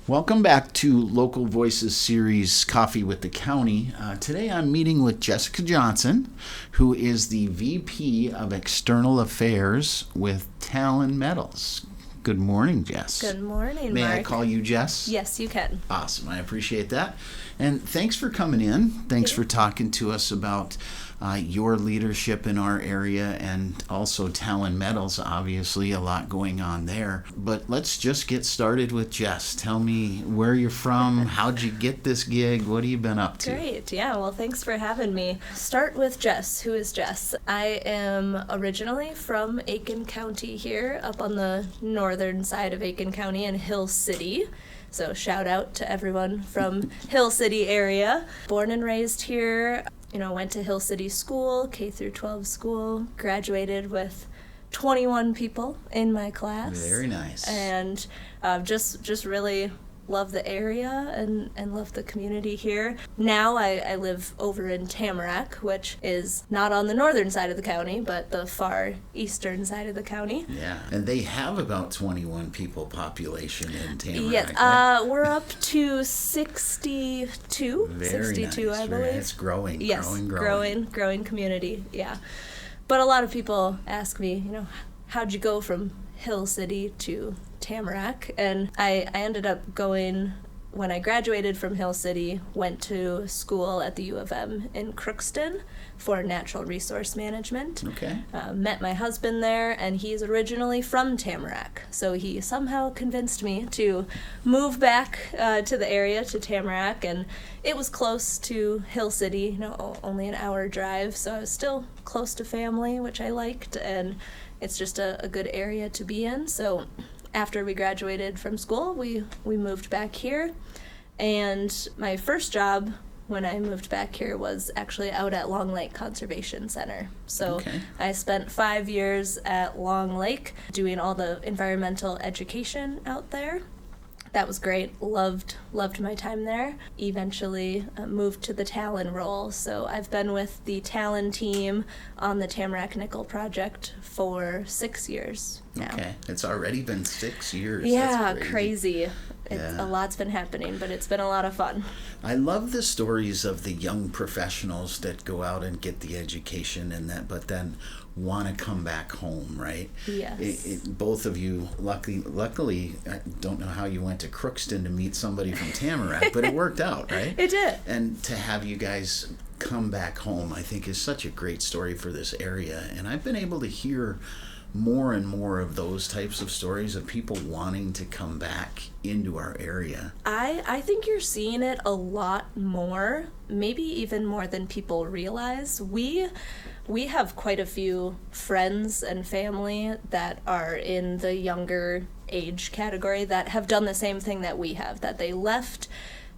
Welcome back to Local Voices series Coffee with the County. Today I'm meeting with Jessica Johnson, who is the VP of External Affairs with Talon Metals. Good morning, Jess. Good morning, May Mark. I call you Jess? Yes, you can. Awesome. I appreciate that. And thanks for coming in. Thanks for talking to us about your leadership in our area and also Talon Metals, obviously a lot going on there. But let's just get started with Jess. Tell me where you're from, how'd you get this gig, what have you been up to? Great. Yeah, well, thanks for having me. Start with Jess. Who is Jess? I am originally from Aiken County here, up on the northern side of Aiken County in Hill City. So shout out to everyone from Hill City area. Born and raised here, went to Hill City School, K through 12 school, graduated with 21 people in my class. Very nice. And just really love the area and love the community here. Now I live over in Tamarack, which is not on the northern side of the county, but the far eastern side of the county. Yeah, and they have about 21 people population in Tamarack. Yes, right? we're up to 62. Very 62, nice. I believe. It's growing, Yes, growing. growing community, yeah. But a lot of people ask me, how'd you go from Hill City to Tamarack? And I ended up going, when I graduated from Hill City, went to school at the U of M in Crookston for natural resource management. Okay. Met my husband there, and he's originally from Tamarack. So he somehow convinced me to move back to the area, to Tamarack, and it was close to Hill City, only an hour drive, so I was still close to family, which I liked, and it's just a good area to be in. So after we graduated from school, we moved back here, and my first job when I moved back here was actually out at Long Lake Conservation Center. So Okay. I spent 5 years at Long Lake doing all the environmental education out there. That was great. Loved my time there. Eventually moved to the Talon role. So I've been with the Talon team on the Tamarack Nickel project for 6 years now. Okay. It's already been 6 years. Yeah, That's crazy. Yeah. A lot's been happening, but it's been a lot of fun. I love the stories of the young professionals that go out and get the education and that, but then want to come back home, right? Yes. Both of you, luckily, I don't know how you went to Crookston to meet somebody from Tamarack, but it worked out, right? It did. And to have you guys come back home, I think is such a great story for this area. And I've been able to hear more and more of those types of stories of people wanting to come back into our area. I think you're seeing it a lot more, maybe even more than people realize. We have quite a few friends and family that are in the younger age category that have done the same thing that we have, that they left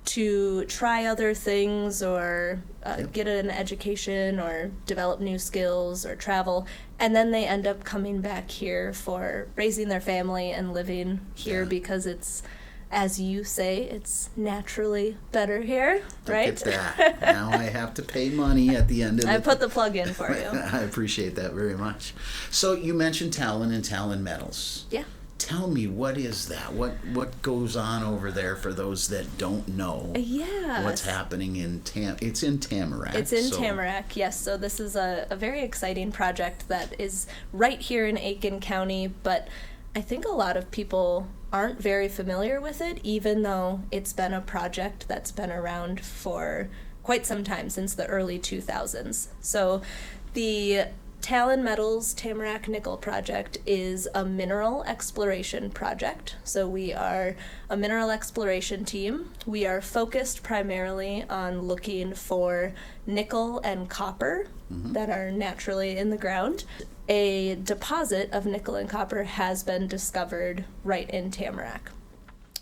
to try other things or get an education or develop new skills or travel, and then they end up coming back here for raising their family and living here because it's, as you say, it's naturally better here, right? Look at that. Now I have to pay money at the end of I put the plug in for you. I appreciate that very much. So you mentioned Talon and Talon Metals. Yeah. Tell me, what is that? What goes on over there for those that don't know? Yeah. What's happening in It's in Tamarack. It's in Tamarack, yes. So this is a very exciting project that is right here in Aiken County, but I think a lot of people aren't very familiar with it, even though it's been a project that's been around for quite some time, since the early 2000s. So the Talon Metals Tamarack Nickel Project is a mineral exploration project. So we are a mineral exploration team. We are focused primarily on looking for nickel and copper that are naturally in the ground. A deposit of nickel and copper has been discovered right in Tamarack.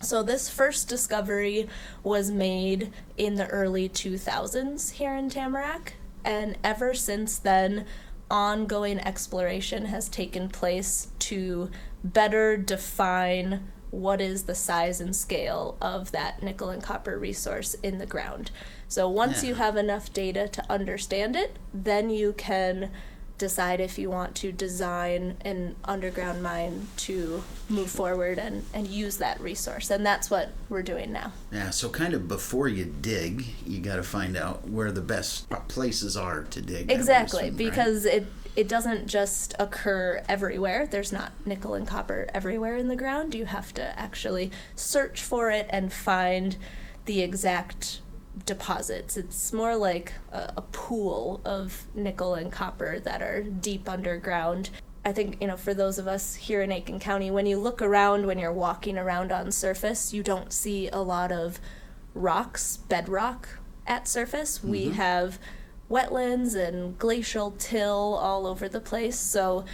So this first discovery was made in the early 2000s here in Tamarack, and ever since then, ongoing exploration has taken place to better define what is the size and scale of that nickel and copper resource in the ground. So once you have enough data to understand it, then you can decide if you want to design an underground mine to move forward and use that resource. And that's what we're doing now. Yeah, so kind of before you dig, you got to find out where the best places are to dig. Exactly, assume, because right? it doesn't just occur everywhere. There's not nickel and copper everywhere in the ground. You have to actually search for it and find the exact deposits. It's more like a pool of nickel and copper that are deep underground. I think, for those of us here in Aiken County, when you look around, when you're walking around on surface, you don't see a lot of rocks, bedrock at surface. Mm-hmm. We have wetlands and glacial till all over the place, so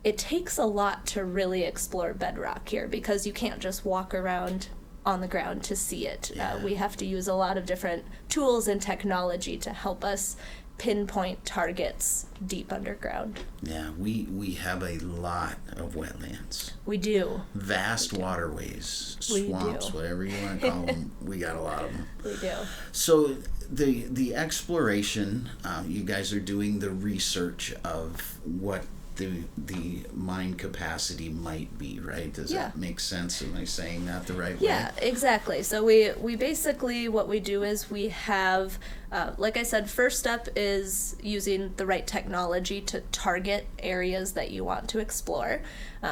it takes a lot to really explore bedrock here because you can't just walk around on the ground to see it. Yeah. We have to use a lot of different tools and technology to help us pinpoint targets deep underground. Yeah, we have a lot of wetlands. We do. Vast waterways, swamps, whatever you want to call them. We got a lot of them. We do. So the exploration, you guys are doing the research of what the mine capacity might be, right? Does that make sense? Am I saying that the right way? Yeah, exactly. So we basically, what we do is we have, like I said, first step is using the right technology to target areas that you want to explore.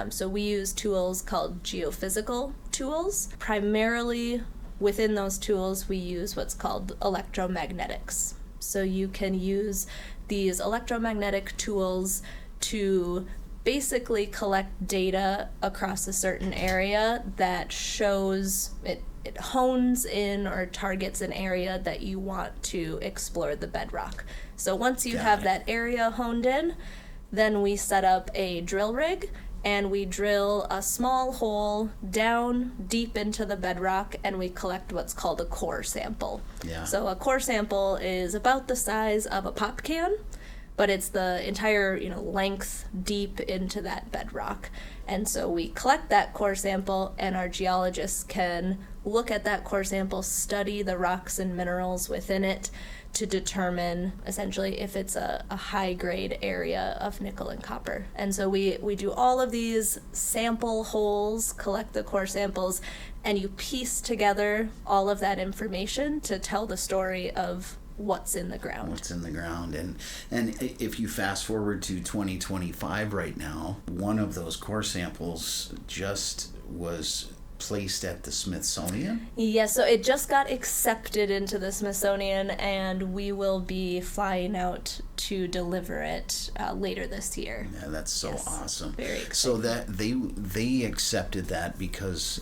So we use tools called geophysical tools. Primarily within those tools, we use what's called electromagnetics. So you can use these electromagnetic tools to basically collect data across a certain area that shows it hones in or targets an area that you want to explore the bedrock. So once you have that area honed in, then we set up a drill rig and we drill a small hole down deep into the bedrock and we collect what's called a core sample. Yeah. So a core sample is about the size of a pop can, but it's the entire, length deep into that bedrock. And so we collect that core sample, and our geologists can look at that core sample, study the rocks and minerals within it to determine, essentially, if it's a high-grade area of nickel and copper. And so we do all of these sample holes, collect the core samples, and you piece together all of that information to tell the story of what's in the ground. What's in the ground. And if you fast forward to 2025 right now, one of those core samples just was placed at the Smithsonian? Yeah, so it just got accepted into the Smithsonian, and we will be flying out to deliver it later this year. Yeah, that's so awesome. Very exciting. So that they accepted that because,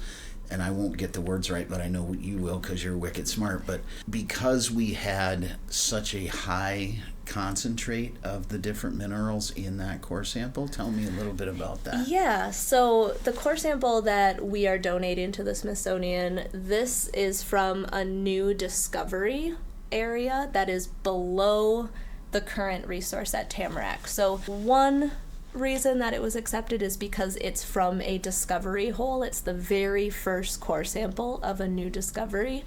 and I won't get the words right, but I know you will because you're wicked smart, but because we had such a high concentrate of the different minerals in that core sample, tell me a little bit about that. Yeah, so the core sample that we are donating to the Smithsonian, this is from a new discovery area that is below the current resource at Tamarack. So one reason that it was accepted is because it's from a discovery hole. It's the very first core sample of a new discovery.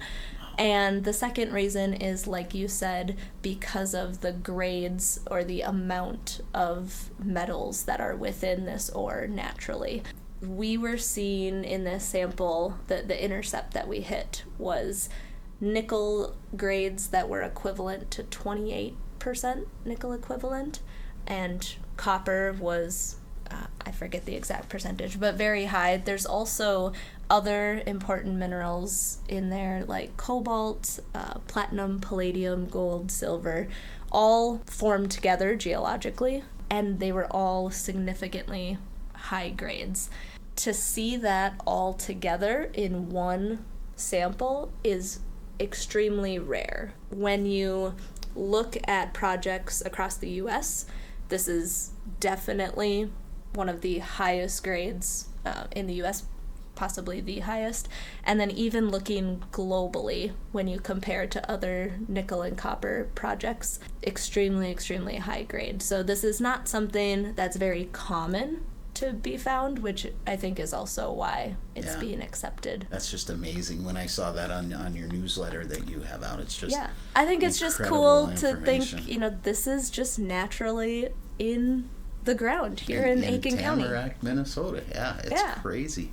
And the second reason is, like you said, because of the grades or the amount of metals that are within this ore naturally. We were seeing in this sample, the intercept that we hit was nickel grades that were equivalent to 28% nickel equivalent, and copper was, I forget the exact percentage, but very high. There's also other important minerals in there like cobalt, platinum, palladium, gold, silver, all formed together geologically, and they were all significantly high grades. To see that all together in one sample is extremely rare. When you look at projects across the U.S., this is definitely one of the highest grades in the U.S., possibly the highest. And then even looking globally, when you compare to other nickel and copper projects, extremely, extremely high grade. So this is not something that's very common to be found, which I think is also why it's being accepted. That's just amazing. When I saw that on your newsletter that you have out, it's just I think it's just cool to think, this is just naturally in the ground here in Aiken County. Tamarack, Minnesota. Yeah, it's Yeah. crazy.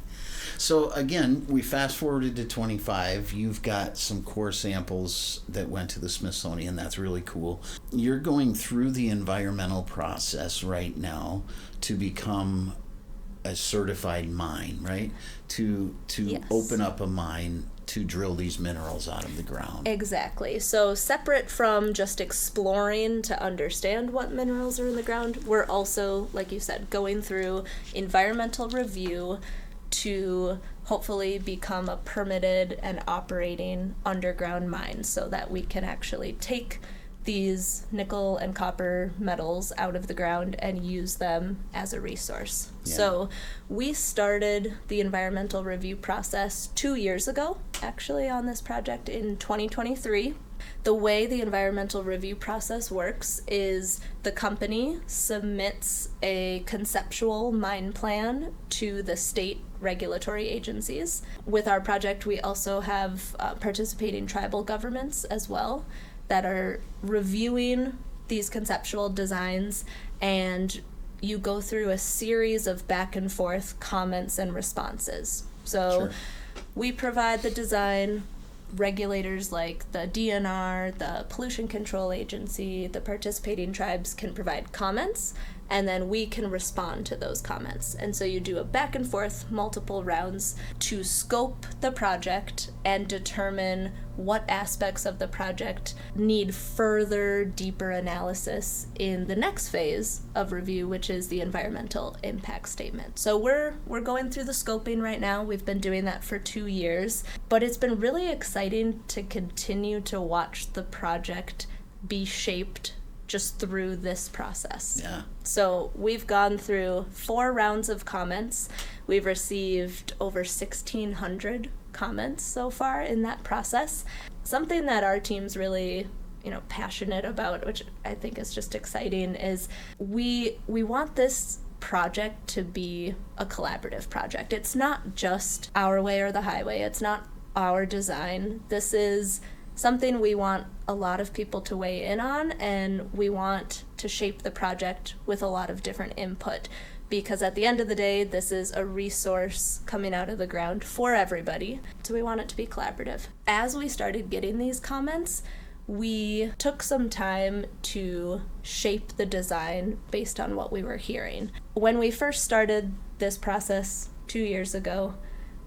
So again, we fast forwarded to 25. You've got some core samples that went to the Smithsonian. That's really cool. You're going through the environmental process right now to become a certified mine, right? To Yes. open up a mine to drill these minerals out of the ground. Exactly. So separate from just exploring to understand what minerals are in the ground, we're also, like you said, going through environmental review to hopefully become a permitted and operating underground mine so that we can actually take these nickel and copper metals out of the ground and use them as a resource. Yeah. So we started the environmental review process 2 years ago, actually, on this project in 2023. The way the environmental review process works is the company submits a conceptual mine plan to the state regulatory agencies. With our project, we also have participating tribal governments as well that are reviewing these conceptual designs, and you go through a series of back and forth comments and responses. So Sure. we provide the design, regulators like the DNR, the Pollution Control Agency, the participating tribes can provide comments, and then we can respond to those comments. And so you do a back and forth, multiple rounds to scope the project and determine what aspects of the project need further, deeper analysis in the next phase of review, which is the environmental impact statement. So we're going through the scoping right now. We've been doing that for 2 years, but it's been really exciting to continue to watch the project be shaped just through this process. Yeah. So we've gone through 4 rounds of comments. We've received over 1,600 comments so far in that process. Something that our team's really, passionate about, which I think is just exciting, is we want this project to be a collaborative project. It's not just our way or the highway. It's not our design. This is something we want a lot of people to weigh in on, and we want to shape the project with a lot of different input, because at the end of the day, this is a resource coming out of the ground for everybody, so we want it to be collaborative. As we started getting these comments, we took some time to shape the design based on what we were hearing. When we first started this process 2 years ago,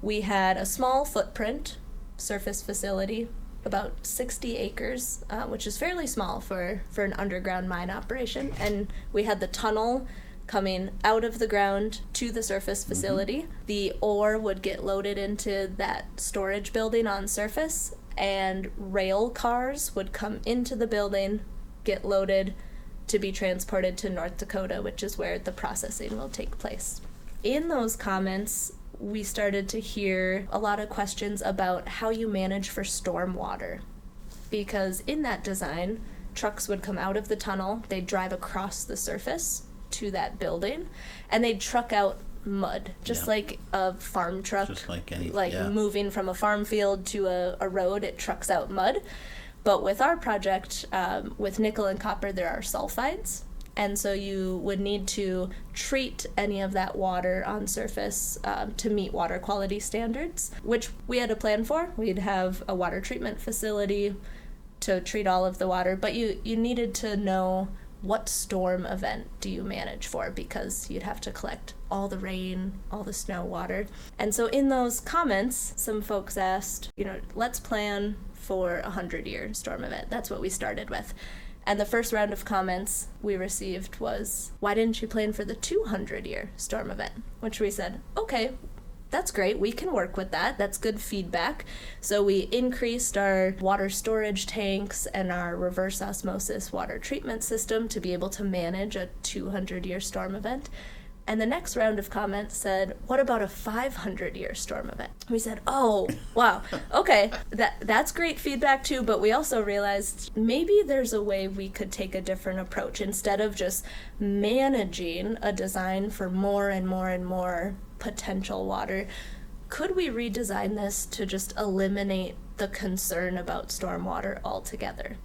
we had a small footprint surface facility, about 60 acres, which is fairly small for an underground mine operation. And we had the tunnel coming out of the ground to the surface facility. Mm-hmm. The ore would get loaded into that storage building on surface, and rail cars would come into the building, get loaded to be transported to North Dakota, which is where the processing will take place. In those comments, we started to hear a lot of questions about how you manage for storm water. Because in that design, trucks would come out of the tunnel, they'd drive across the surface to that building, and they'd truck out mud, just like a farm truck. Just like any, moving from a farm field to a road, it trucks out mud. But with our project, with nickel and copper, there are sulfides. And so you would need to treat any of that water on surface to meet water quality standards, which we had a plan for. We'd have a water treatment facility to treat all of the water, but you needed to know what storm event do you manage for, because you'd have to collect all the rain, all the snow water. And so in those comments, some folks asked, let's plan for a 100-year storm event. That's what we started with. And the first round of comments we received was, why didn't you plan for the 200-year storm event? Which we said, okay, that's great. We can work with that. That's good feedback. So we increased our water storage tanks and our reverse osmosis water treatment system to be able to manage a 200-year storm event. And the next round of comments said, what about a 500-year storm event? We said, oh, wow, okay, that's great feedback too, but we also realized maybe there's a way we could take a different approach. Instead of just managing a design for more and more and more potential water, could we redesign this to just eliminate the concern about stormwater altogether?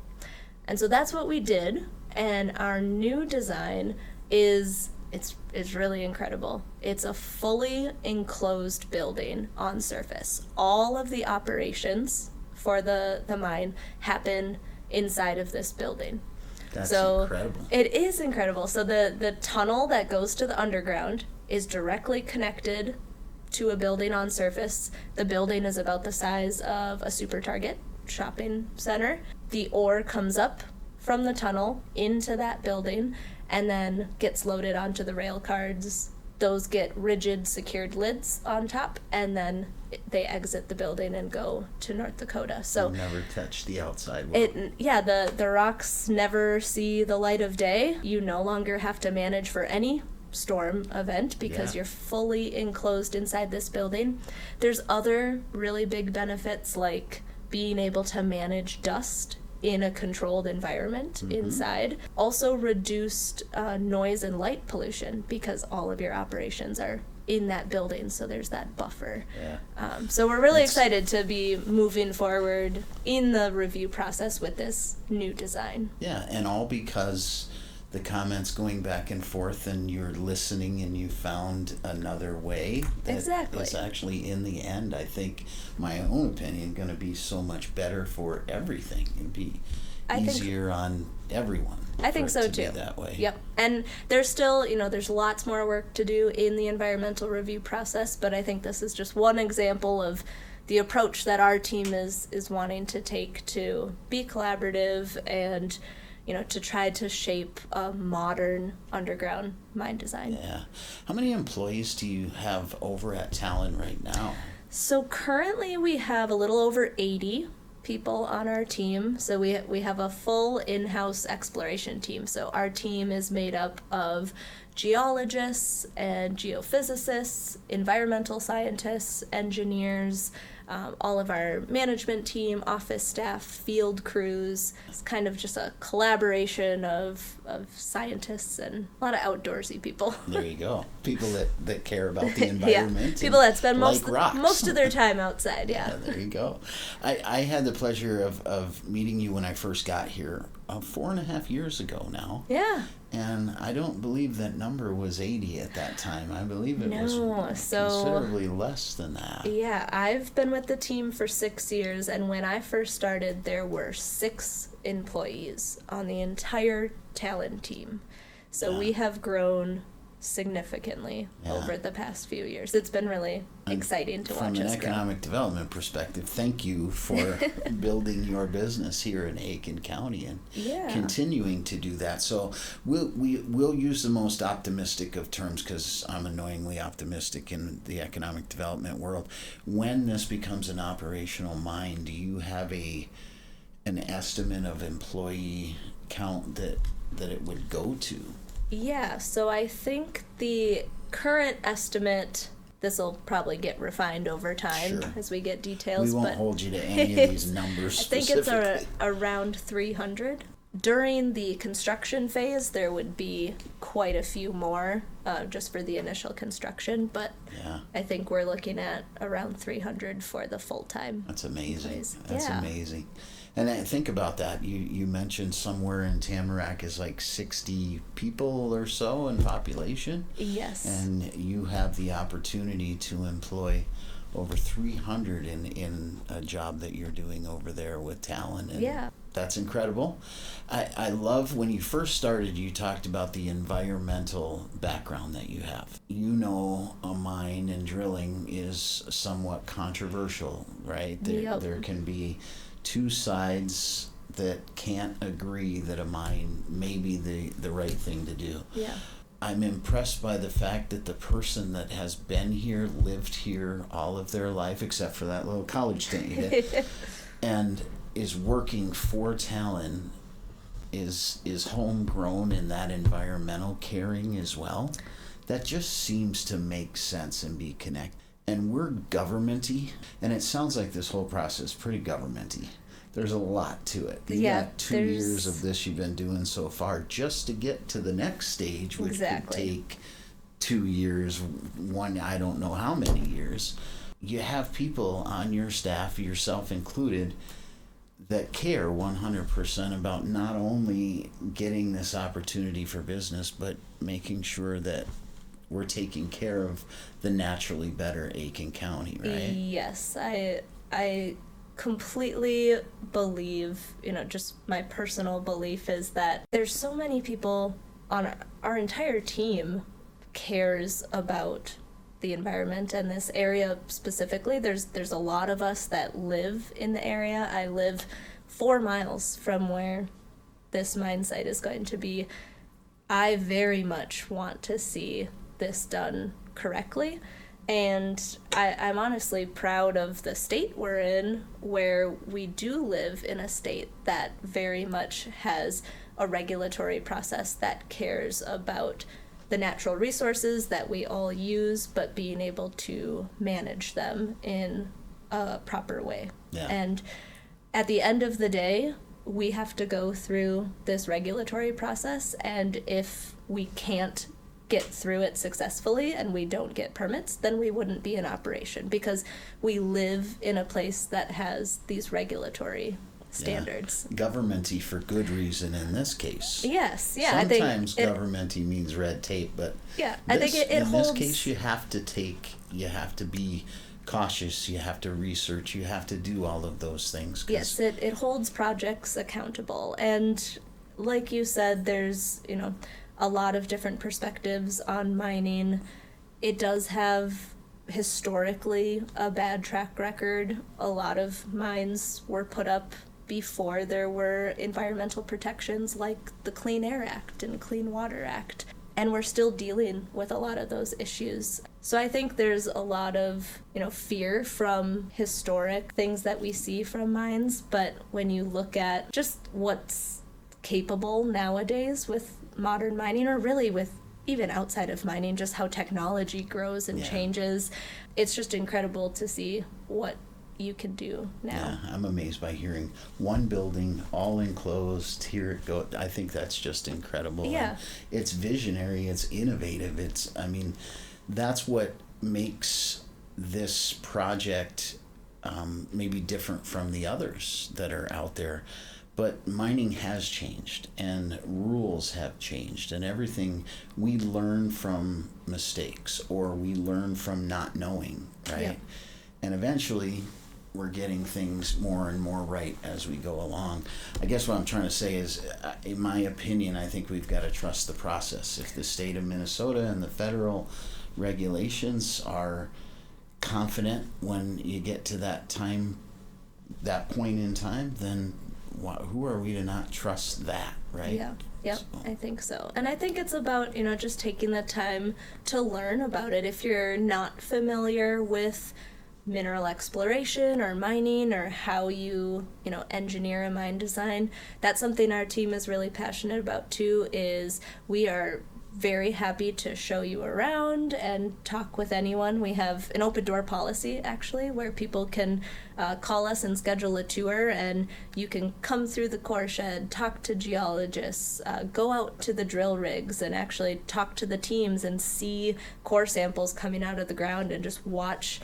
And so that's what we did, and our new design is It's really incredible. It's a fully enclosed building on surface. All of the operations for the mine happen inside of this building. That's so incredible. It is incredible. So the tunnel that goes to the underground is directly connected to a building on surface. The building is about the size of a Super Target shopping center. The ore comes up from the tunnel into that building and then gets loaded onto the rail cars. Those get rigid secured lids on top, and then they exit the building and go to North Dakota. So you never touch the outside wall. The rocks never see the light of day. You no longer have to manage for any storm event because you're fully enclosed inside this building. There's other really big benefits like being able to manage dust in a controlled environment inside. Also reduced noise and light pollution because all of your operations are in that building, so there's that buffer. So we're really excited to be moving forward in the review process with this new design. Yeah, and all because the comments going back and forth and you're listening and you found another way that is actually, in the end, I think, my own opinion, going to be so much better for everything. It'd be easier on everyone. I think so too. That way. Yep. And there's still, there's lots more work to do in the environmental review process, but I think this is just one example of the approach that our team is wanting to take to be collaborative and to try to shape a modern underground mine design. Yeah. How many employees do you have over at Talon right now? So currently we have a little over 80 people on our team. So we have a full in-house exploration team. So our team is made up of geologists and geophysicists, environmental scientists, engineers, all of our management team, office staff, field crews. It's kind of just a collaboration of scientists and a lot of outdoorsy people. There you go. People that care about the environment. People that spend most of their time outside, Yeah, there you go. I had the pleasure of meeting you when I first got here 4.5 years ago now. Yeah. And I don't believe that number was 80 at that time. I believe it was considerably less than that. Yeah, I've been with the team for 6 years, and when I first started, there were 6 employees on the entire Talon team. So we have grown significantly over the past few years. It's been really exciting to watch us grow. From an economic development perspective, thank you for building your business here in Aiken County and continuing to do that. So we'll use the most optimistic of terms because I'm annoyingly optimistic in the economic development world. When this becomes an operational mine, do you have an estimate of employee count that it would go to? Yeah, so I think the current estimate, this will probably get refined over time as we get details. We won't hold you to any of these numbers specifically. I think it's around 300. During the construction phase, there would be quite a few more just for the initial construction, but I think we're looking at around 300 for the full-time. That's amazing. employees. That's amazing. And I think about that. You mentioned somewhere in Tamarack is like 60 people or so in population. Yes. And you have the opportunity to employ over 300 in a job that you're doing over there with Talon. And that's incredible. I love when you first started, you talked about the environmental background that you have. A mine and drilling is somewhat controversial, right? There can be two sides that can't agree that a mine may be the right thing to do. Yeah. I'm impressed by the fact that the person that has been here, lived here all of their life, except for that little college stint you did, and is working for Talon, is homegrown in that environmental caring as well. That just seems to make sense and be connected. And we're governmenty, and it sounds like this whole process is pretty governmenty. There's a lot to it. You got 2 years of this you've been doing so far just to get to the next stage, which could take 2 years, I don't know how many years. You have people on your staff, yourself included, that care 100% about not only getting this opportunity for business, but making sure that we're taking care of the naturally better Aiken County, right? Yes, I completely believe, just my personal belief is that there's so many people on our entire team cares about the environment and this area specifically. There's a lot of us that live in the area. I live 4 miles from where this mine site is going to be. I very much want to see this done correctly, and I'm honestly proud of the state we're in, where we do live in a state that very much has a regulatory process that cares about the natural resources that we all use, but being able to manage them in a proper way. Yeah. And at the end of the day, we have to go through this regulatory process, and if we can't get through it successfully and we don't get permits, then we wouldn't be in operation, because we live in a place that has these regulatory standards. Yeah. Government-y for good reason in this case. Yes, yeah. Sometimes government-y means red tape, but yeah, I think it in holds. this case you have to be cautious, you have to research, you have to do all of those things. Yes, it holds projects accountable. And like you said, there's, a lot of different perspectives on mining. It does have historically a bad track record. A lot of mines were put up before there were environmental protections like the Clean Air Act and Clean Water Act. And we're still dealing with a lot of those issues. So I think there's a lot of, fear from historic things that we see from mines. But when you look at just what's capable nowadays with modern mining, or really with even outside of mining, just how technology grows and changes, it's just incredible to see what you can do now. Yeah, I'm amazed by hearing one building, all enclosed, here it goes. I think that's just incredible. Yeah. And it's visionary, it's innovative. That's what makes this project maybe different from the others that are out there. But mining has changed, and rules have changed, and everything we learn from mistakes, or we learn from not knowing, right? Yeah. And eventually we're getting things more and more right as we go along. I guess what I'm trying to say is, in my opinion, I think we've got to trust the process. If the state of Minnesota and the federal regulations are confident when you get to that point in time, then who are we to not trust that, right? Yeah. Yep, so. I think so. And I think it's about, just taking the time to learn about it. If you're not familiar with mineral exploration or mining, or how you engineer a mine design, that's something our team is really passionate about too. Is we are very happy to show you around and talk with anyone. We have an open door policy, actually, where people can call us and schedule a tour, and you can come through the core shed, talk to geologists, go out to the drill rigs and actually talk to the teams and see core samples coming out of the ground and just watch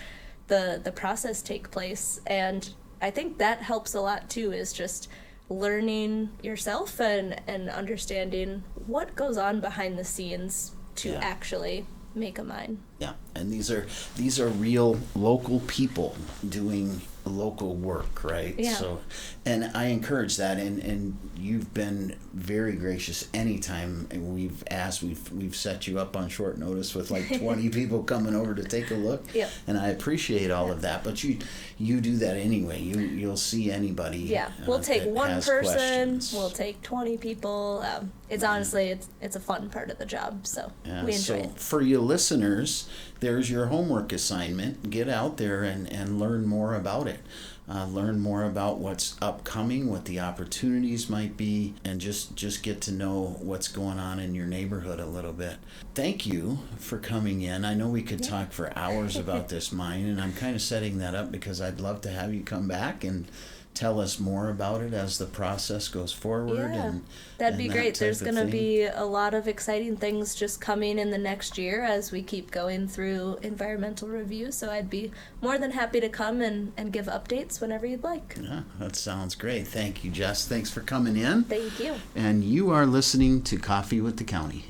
the process take place. And I think that helps a lot too, is just learning yourself and understanding what goes on behind the scenes to actually make a mine. Yeah, and these are real local people doing local work, right? Yeah. So, and I encourage that, and you've been very gracious. Anytime we've asked, we've set you up on short notice with like 20 people coming over to take a look. Yep. And I appreciate all of that. But you do that anyway. You'll see anybody. Yeah, we'll take that one has person. questions. We'll take 20 people. It's honestly it's a fun part of the job, so we enjoy it. For you listeners, there's your homework assignment. Get out there and learn more about it. Learn more about what's upcoming, what the opportunities might be, and just get to know what's going on in your neighborhood a little bit. Thank you for coming in. I know we could talk for hours about this mine, and I'm kind of setting that up because I'd love to have you come back and tell us more about it as the process goes forward. Yeah, And that'd be that great. type There's of going to thing? be a lot of exciting things just coming in the next year as we keep going through environmental review. So I'd be more than happy to come and give updates whenever you'd like. Yeah, that sounds great. Thank you, Jess. Thanks for coming in. Thank you. And you are listening to Coffee with the County.